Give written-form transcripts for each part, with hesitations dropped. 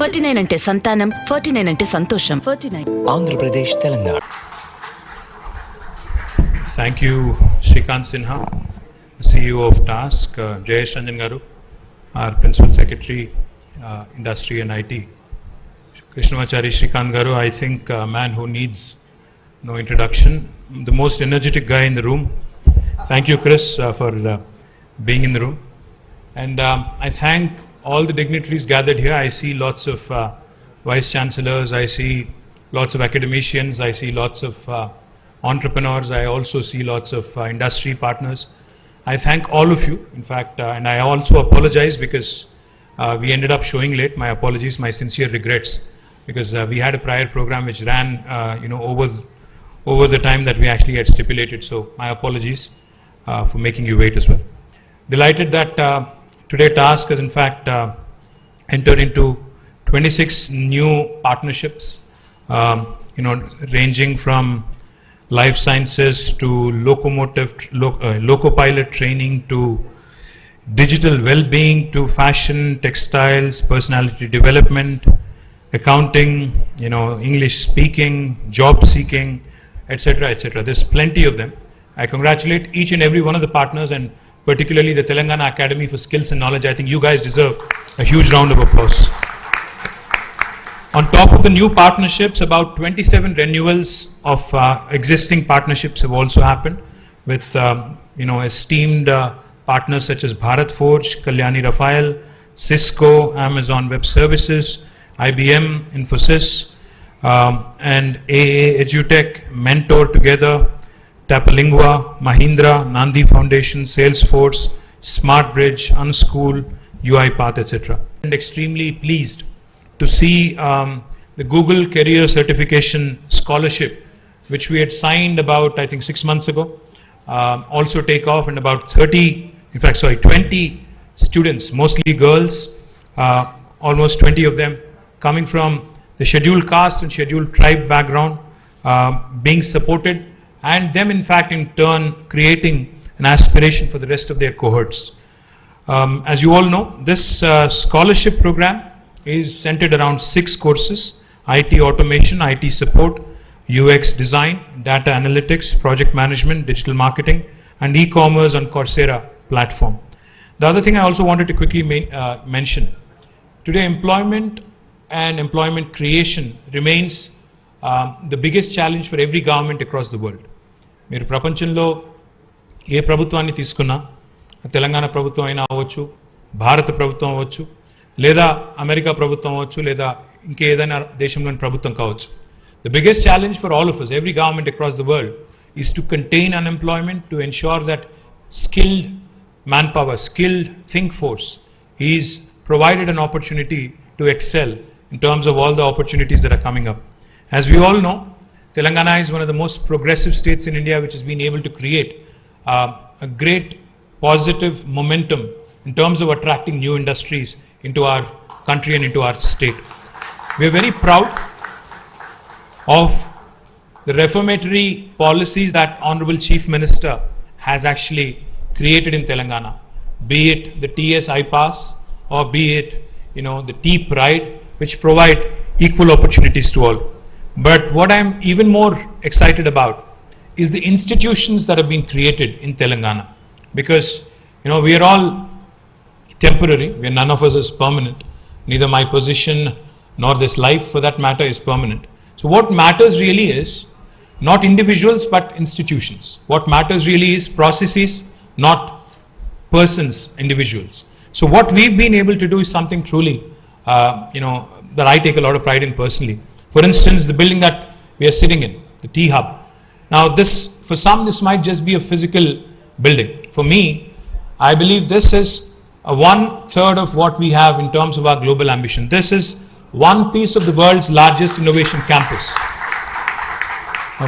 49 అంటే సంతానం, 49 అంటే సంతోషం. 49 Andhra Pradesh, Telangana. Thank you, Shrikant Sinha, CEO of TASK, Jayesh Ranjan Garu, our Principal Secretary, Industry and IT. Krishnamachari Shrikant Garu, I think a man who needs no introduction, the most energetic guy in the room. Thank you, Chris, for being in the room. And I thank all the dignitaries gathered here. I see lots of vice chancellors, I see lots of academicians, I see lots of entrepreneurs, I also see lots of industry partners. I thank all of you, in fact, and I also apologize because we ended up showing late. My apologies, my sincere regrets, because we had a prior program which ran over the time that we actually had stipulated. So my apologies for making you wait as well. Delighted that today TASK has in fact entered into 26 new partnerships, ranging from life sciences to loco-pilot training to digital well-being to fashion, textiles, personality development, accounting, English speaking, job seeking, etc., etc. There's plenty of them. I congratulate each and every one of the partners, and particularly the Telangana Academy for Skills and Knowledge. I think you guys deserve a huge round of applause. On top of the new partnerships, about 27 renewals of existing partnerships have also happened with esteemed partners such as Bharat Forge, Kalyani Rafael, Cisco, Amazon Web Services, IBM, Infosys, and AA Edutech, Mentor Together, Tapalingua, Mahindra, Nandi Foundation, Salesforce, SmartBridge, Unschool, UiPath, etc. And extremely pleased to see the Google Career Certification Scholarship, which we had signed about, I think, 6 months ago, also take off, and about 20 students, mostly girls, almost 20 of them coming from the scheduled caste and scheduled tribe background, being supported, and them in fact in turn creating an aspiration for the rest of their cohorts. As you all know, this scholarship program is centered around 6 courses: IT automation, IT support, UX design, data analytics, project management, digital marketing, and e-commerce on Coursera platform. The other thing I also wanted to quickly mention, today employment and employment creation remains the biggest challenge for every government across the world. మీరు ప్రపంచంలో ఏ ప్రభుత్వాన్ని తీసుకున్నా, తెలంగాణ ప్రభుత్వం అయినా అవ్వచ్చు, భారత ప్రభుత్వం అవ్వచ్చు, లేదా అమెరికా ప్రభుత్వం అవ్వచ్చు, లేదా ఇంకేదైనా దేశంలోని ప్రభుత్వం కావచ్చు, the biggest challenge for all of us, every government across the world, is to contain unemployment, to ensure that skilled manpower, skilled think force is provided an opportunity to excel in terms of all the opportunities that are coming up. As we all know, Telangana is one of the most progressive states in India, which has been able to create a great positive momentum in terms of attracting new industries into our country and into our state. We are very proud of the reformatory policies that Honorable Chief Minister has actually created in Telangana, be it the TS iPass or be it the T Pride, which provide equal opportunities to all. But what I'm even more excited about is the institutions that have been created in Telangana, because we are all temporary. None of us is permanent. Neither my position nor this life for that matter is permanent. So what matters really is not individuals but institutions. What matters really is processes, not persons, individuals. So what we've been able to do is something truly that I take a lot of pride in personally. For instance, the building that we are sitting in, the T Hub. Now for some this might just be a physical building. For me, I believe this is a 1/3 of what we have in terms of our global ambition. This is one piece of the world's largest innovation campus.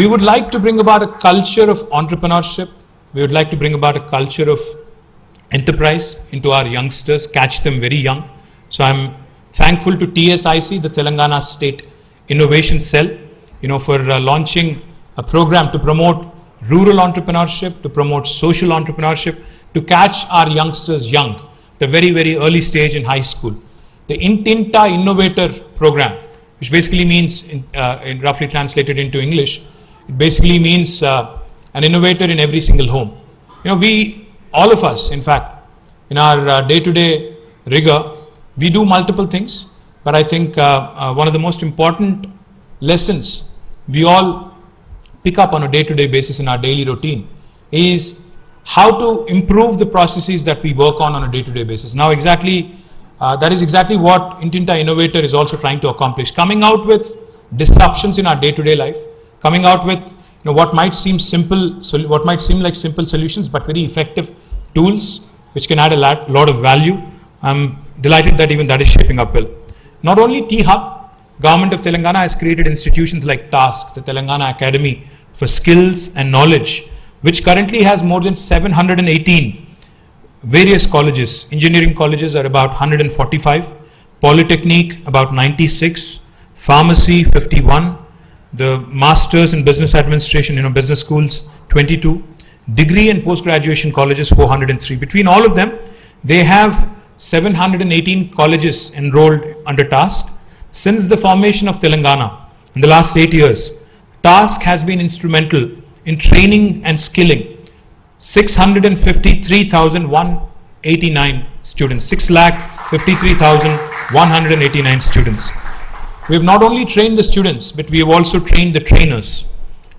We would like to bring about a culture of entrepreneurship. We would like to bring about a culture of enterprise into our youngsters, catch them very young. So I'm thankful to TSIC, the Telangana State Innovation Cell, for launching a program to promote rural entrepreneurship, to promote social entrepreneurship, to catch our youngsters young at a very, very early stage in high school. the Intinta Innovator program, which basically means, in roughly translated into English, it basically means an innovator in every single home. All of us, in fact, in our day-to-day rigor, we do multiple things, but I think one of the most important lessons we all pick up on a day-to-day basis in our daily routine is how to improve the processes that we work on a day-to-day basis. Now, that is exactly what Intinta Innovator is also trying to accomplish, coming out with disruptions in our day-to-day life, coming out with what might seem like simple solutions, but very effective tools which can add a lot of value. I'm delighted that even that is shaping up well. Not only T-Hub, Government of Telangana has created institutions like TASK, the Telangana Academy for Skills and Knowledge, which currently has more than 718 various colleges. Engineering colleges are about 145, Polytechnic about 96, Pharmacy 51, the Masters in Business Administration, business schools 22, degree and post-graduation colleges 403. Between all of them, they have 718 colleges enrolled under TASK. Since the formation of Telangana in the last 8 years, TASK has been instrumental in training and skilling 653,189 students, 6,53,189 students. We have not only trained the students, but we have also trained the trainers.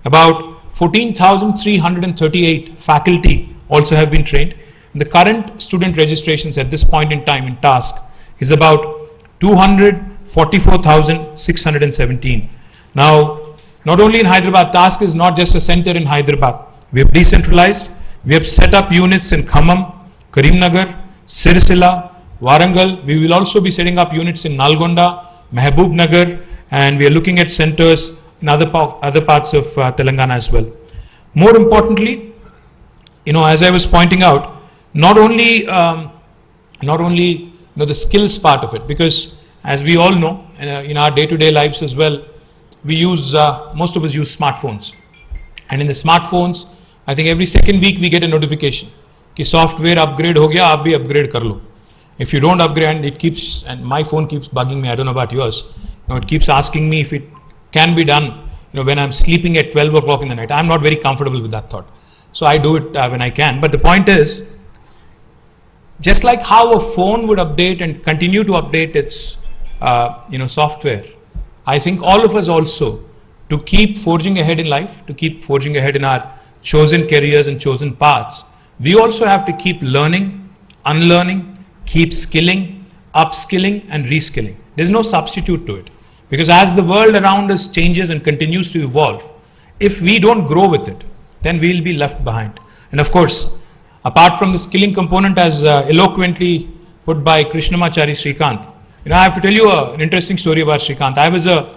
About 14,338 faculty also have been trained. The current student registrations at this point in time in TASK is about 244,617. Now, not only in Hyderabad, TASK is not just a center in Hyderabad. We have decentralized. We have set up units in Khammam, Karimnagar, Sirisila, Warangal. We will also be setting up units in Nalgonda, Mehboob Nagar, and we are looking at centers in other parts of Telangana as well. More importantly, as I was pointing out, not only the skills part of it, because as we all know, in our day-to-day lives as well, most of us use smartphones, and in the smartphones, I think every second week we get a notification कि software upgrade हो गया, आप भी upgrade कर लो. If you don't upgrade, and my phone keeps bugging me, I don't know about yours, it keeps asking me if it can be done, when I'm sleeping at 12 o'clock in the night. I'm not very comfortable with that thought. So I do it when I can. But the point is, just like how a phone would update and continue to update its, software, I think all of us also, to keep forging ahead in life, to keep forging ahead in our chosen careers and chosen paths, we also have to keep learning, unlearning, keep skilling, upskilling and reskilling. There's no substitute to it. Because as the world around us changes and continues to evolve, if we don't grow with it, then we'll be left behind. And of course, apart from the skilling component as eloquently put by Krishnamachari Srikanth, I have to tell you an interesting story about Srikanth. I was a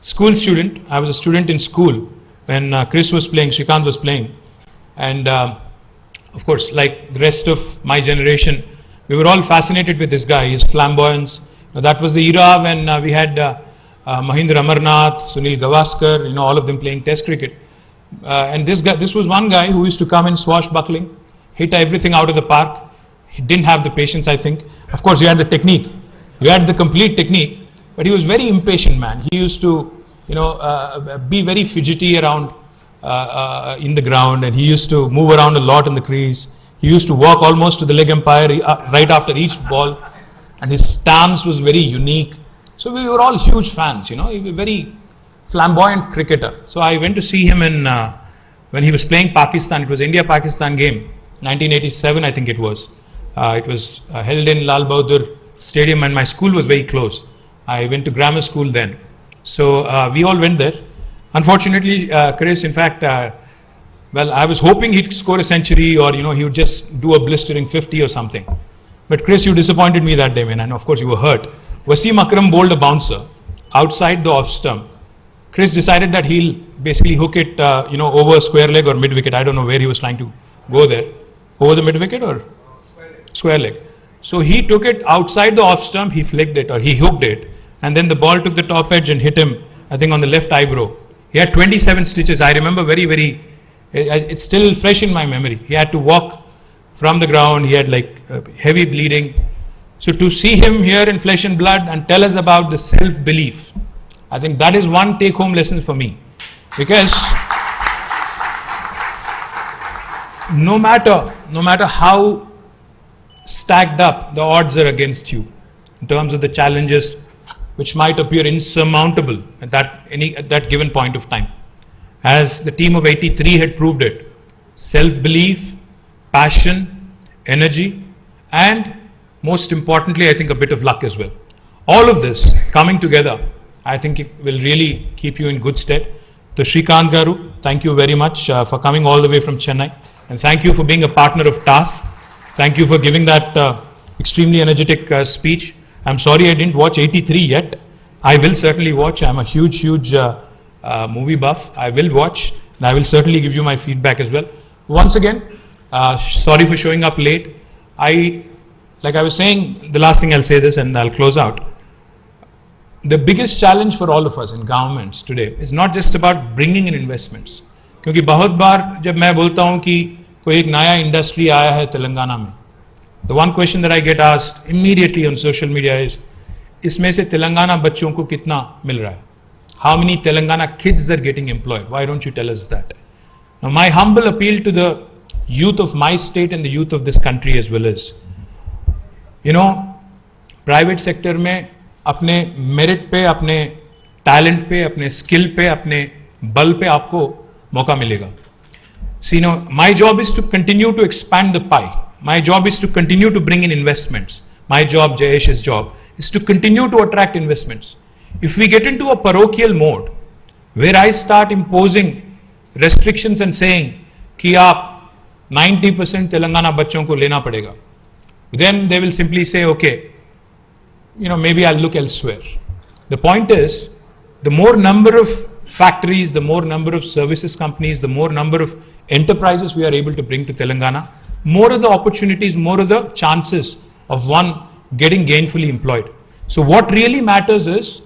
school student. I was a student in school when Chris was playing, Srikanth was playing. And of course, like the rest of my generation, we were all fascinated with this guy, his flamboyance. That was the era when we had Mahindra Amarnath, Sunil Gavaskar, all of them playing test cricket. And this was one guy who used to come in swashbuckling, hit everything out of the park. He didn't have the patience, I think. Of course, he had the technique. He had the complete technique, but he was very impatient man. He used to, be very fidgety around in the ground, and he used to move around a lot in the crease. He used to walk almost to the leg umpire right after each ball, and his stance was very unique. So we were all huge fans, he was a very flamboyant cricketer. So I went to see him when he was playing Pakistan. It was India-Pakistan game, 1987 I think it was. It was held in Lal Bahadur Stadium, and my school was very close. I went to grammar school then. So we all went there. Unfortunately, Chris, in fact, I was hoping he'd score a century, or he would just do a blistering 50 or something. But Chris, you disappointed me that day, man, and of course you were hurt. Wasim Akram bowled a bouncer outside the off stump. Chris decided that he'll basically hook it, over a square leg or mid wicket. I don't know where he was trying to go there. Over the mid wicket or square leg. So he took it outside the off stump, he flicked it, or he hooked it, and then the ball took the top edge and hit him, I think, on the left eyebrow. He had 27 stitches. I remember very, very, it's still fresh in my memory. He had to walk from the ground. He had heavy bleeding. So to see him here in flesh and blood and tell us about the self-belief, I think that is one take-home lesson for me. Because no matter how stacked up the odds are against you, in terms of the challenges which might appear insurmountable at that given point of time, as the team of 83 had proved it, self-belief, passion, energy, and most importantly, I think a bit of luck as well. All of this coming together, I think it will really keep you in good stead. So Shrikant Garu, thank you very much for coming all the way from Chennai, and thank you for being a partner of TASK. Thank you for giving that extremely energetic speech. I'm sorry I didn't watch 83 yet. I will certainly watch. I'm a huge movie buff. I will watch, and I will certainly give you my feedback as well. Once again, sorry for showing up late. Like I was saying, the last thing I'll say this and I'll close out. The biggest challenge for all of us in governments today is not just about bringing in investments. क्योंकि बहुत बार जब मैं बोलता हूँ कि कोई एक नया इंडस्ट्री आया है तेलंगाना में, the one question that I get asked immediately on social media is, इसमें से तेलंगाना बच्चों को कितना मिल रहा है? How many Telangana kids are getting employed? Why don't you tell us that? Now my humble appeal to the youth of my state and the youth of this country as well is, private sector में अपने merit पे, अपने talent पे, अपने skill पे, अपने बल पे आपको मौका मिलेगा. See, my job is to continue to expand the pie. My job is to continue to bring in investments. My job, Jayesh's job, is to continue to attract investments. If we get into a parochial mode, where I start imposing restrictions and saying कि आप 90% तेलंगाना बच्चों को लेना पड़ेगा, then they will simply say, okay, maybe I'll look elsewhere. The point is, the more number of factories, the more number of services companies, the more number of enterprises we are able to bring to Telangana, more of the opportunities, more of the chances of one getting gainfully employed. So what really matters is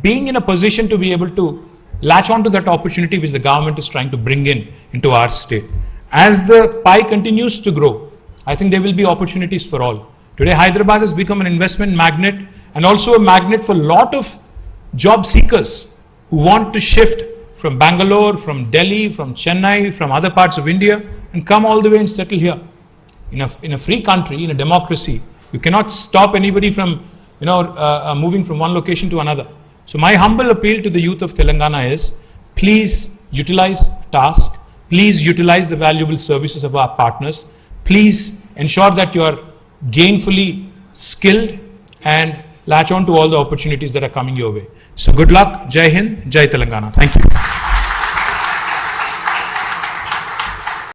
being in a position to be able to latch onto that opportunity which the government is trying to bring into our state. As the pie continues to grow, I think there will be opportunities for all. Today, Hyderabad has become an investment magnet and also a magnet for a lot of job seekers who want to shift from Bangalore, from Delhi, from Chennai, from other parts of India and come all the way and settle here. In a free country, in a democracy, you cannot stop anybody from moving from one location to another. So my humble appeal to the youth of Telangana is, please utilize TASK, please utilize the valuable services of our partners, please ensure that you are gainfully skilled and latch on to all the opportunities that are coming your way. So good luck, Jai Hind, Jai Telangana. Thank you.